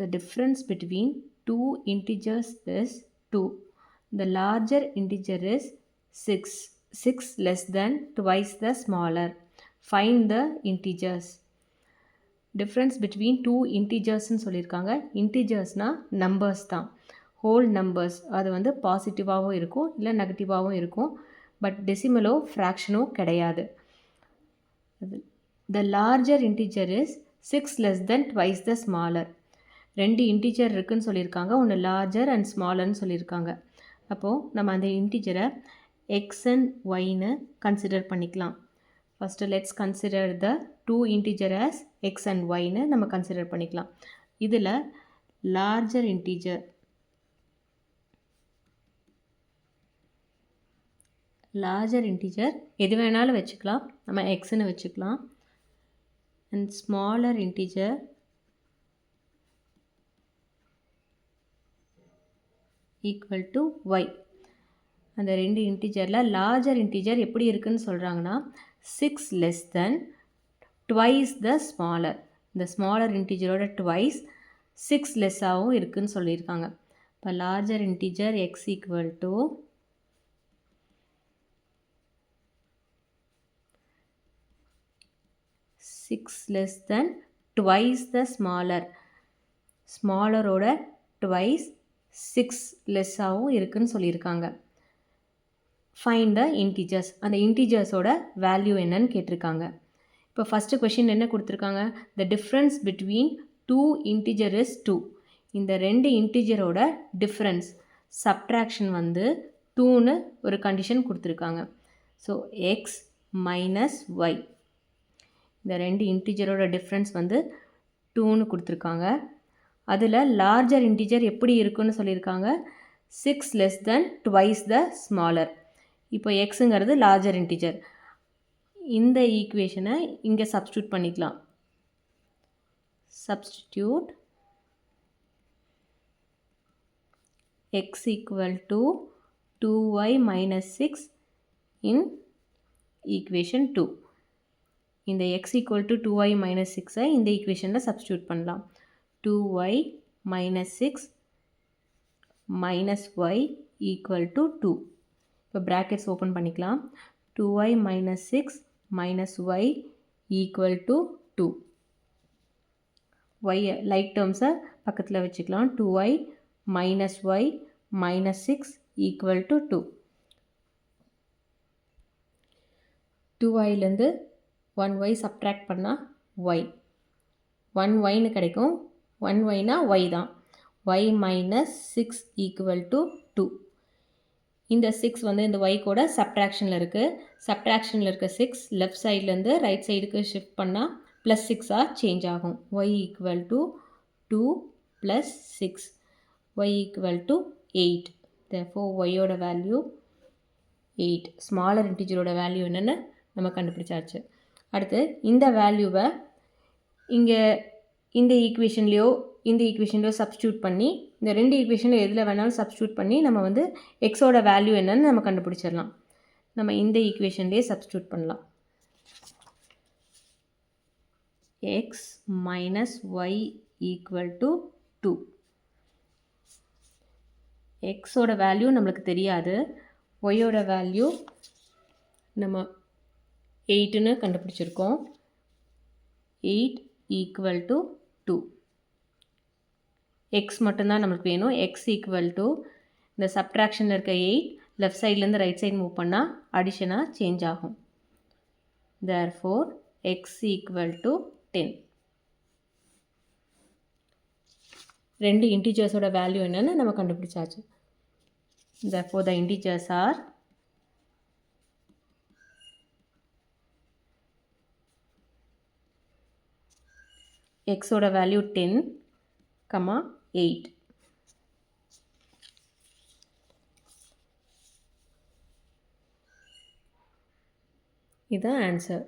the difference between two integers is 2. The larger integer is 6. 6 less than twice the smaller. Find the integers. Difference between two integers ன்னு சொல்லியிருக்காங்க. இன்டிஜர்ஸ்னா numbers தான், whole numbers. அது வந்து பாசிட்டிவாகவும் இருக்கும் இல்லை நெகட்டிவாகவும் இருக்கும். But டெசிமலோ ஃப்ராக்ஷனோ கிடையாது. The larger integer is 6 less than twice the smaller. ரெண்டு இன்டிஜர் இருக்குன்னு சொல்லியிருக்காங்க, ஒன்று லார்ஜர் அண்ட் ஸ்மாலர்னு சொல்லியிருக்காங்க. அப்போது நம்ம அந்த இன்டிஜரை எக்ஸ் அண்ட் ஒய்னு கன்சிடர் பண்ணிக்கலாம். First let's consider the two integer as x and ஒய்னு நம்ம கன்சிடர் பண்ணிக்கலாம். இதில் லார்ஜர் இன்டிஜர் எது வேணாலும் வச்சுக்கலாம், நம்ம எக்ஸ்ன்னு வச்சுக்கலாம். And smaller integer equal to Y. அந்த ரெண்டு இன்டிஜரில் லார்ஜர் இன்டிஜர் எப்படி இருக்குன்னு சொல்கிறாங்கன்னா 6 less than twice the smaller. இந்த ஸ்மாலர் இன்டிஜரோட ட்வைஸ் 6 லெஸ்ஸாகவும் இருக்குன்னு சொல்லியிருக்காங்க. இப்போ larger integer x equal to 6 less than twice the smaller. ஸ்மாலரோட ட்வைஸ் 6 லெஸ்ஸாகவும் இருக்குன்னு சொல்லியிருக்காங்க. Find the integers. அந்த இன்டிஜர்ஸோட வேல்யூ என்னன்னு கேட்டிருக்காங்க. இப்போ ஃபஸ்ட்டு கொஷின் என்ன கொடுத்துருக்காங்க? The difference between two integer is 2. இந்த ரெண்டு இன்டிஜரோட டிஃப்ரென்ஸ் சப்ட்ராக்ஷன் வந்து 2ன்னு ஒரு கண்டிஷன் கொடுத்துருக்காங்க. ஸோ எக்ஸ் மைனஸ் ஒய், இந்த ரெண்டு இன்டிஜரோட டிஃப்ரென்ஸ் வந்து 2ன்னு கொடுத்துருக்காங்க. அதில் லார்ஜர் இன்டிஜர் எப்படி இருக்குன்னு சொல்லியிருக்காங்க, 6 less than twice the smaller. இப்போ எக்ஸுங்கிறது லார்ஜர் இன்டிஜர். இந்த ஈக்குவேஷனை இங்கே சப்ஸ்டியூட் பண்ணிக்கலாம். Substitute x equal to 2y minus 6 in equation 2. இந்த x equal to 2y minus 6ஐ இந்த ஈக்குவேஷனில் சப்ஸ்டியூட் பண்ணலாம். 2y minus 6 minus y equal to 2. இப்போ brackets open பண்ணிக்கலாம். 2y minus 6 minus y equal to 2. y like terms பக்கத்தில் வச்சுக்கலாம். 2y minus y minus 6 equal to 2. 2yலேருந்து 1y subtract பண்ணால் y 1yன்னு கிடைக்கும். 1yனா y தான். y minus 6 equal to 2. இந்த 6 வந்து இந்த y கூட சப்ட்ராக்ஷனில் இருக்குது. சப்ட்ராக்ஷனில் இருக்க 6 லெஃப்ட் சைட்லேருந்து ரைட் சைடுக்கு ஷிஃப்ட் பண்ணால் ப்ளஸ் 6ஆக சேஞ்ச் ஆகும். y equal to 2 plus 6. y equal to 8. therefore yயோட வேல்யூ 8. ஸ்மாலர் இன்டிஜரோட வேல்யூ என்னென்னு நம்ம கண்டுபிடிச்சாச்சு. அடுத்து இந்த வேல்யூவை இங்கே இந்த ஈக்குவேஷன்லையோ சப்ஸ்டியூட் பண்ணி, இந்த ரெண்டு ஈக்குவேஷனில் எதில் வேணாலும் சப்ஸ்டியூட் பண்ணி நம்ம வந்து எக்ஸோட வேல்யூ என்னன்னு நம்ம கண்டுபிடிச்சிடலாம். நம்ம இந்த ஈக்குவேஷன்லேயே சப்ஸ்டியூட் பண்ணலாம். X minus Y equal to 2. எக்ஸோட வேல்யூ நம்மளுக்கு தெரியாது, ஒய்யோட வேல்யூ நம்ம 8ன்னு கண்டுபிடிச்சிருக்கோம். 8 ஈக்குவல் டு 2. எக்ஸ் மட்டும்தான் நம்மளுக்கு வேணும். எக்ஸ் ஈக்குவல் டு இந்த சப்ட்ராக்ஷனில் இருக்க 8 லெஃப்ட் சைட்லேருந்து ரைட் சைடு மூவ் பண்ணால் அடிஷனாக சேஞ்ச் ஆகும். therefore X equal to 10. ரெண்டு இன்டிஜர்ஸோட வேல்யூ என்னன்னு நம்ம கண்டுபிடிச்சாச்சு. therefore the integers are எக்ஸோட வேல்யூ 10, 8. இதுதான் ஆன்சர்.